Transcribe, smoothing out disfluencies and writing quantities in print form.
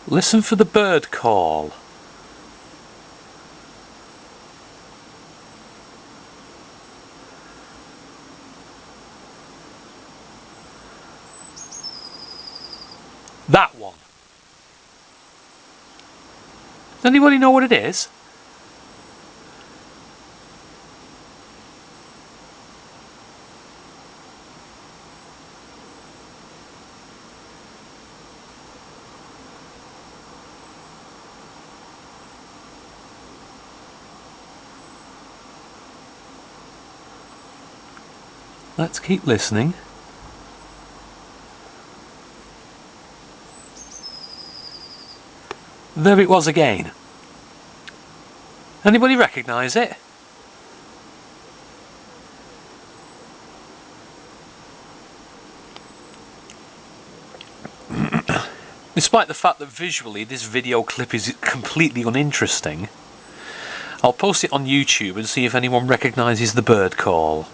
Listen for the bird call. That one. Does anybody know what it is? Let's keep listening. There it was again. Anybody recognise it? Despite the fact that visually this video clip is completely uninteresting, I'll post it on YouTube and see if anyone recognises the bird call.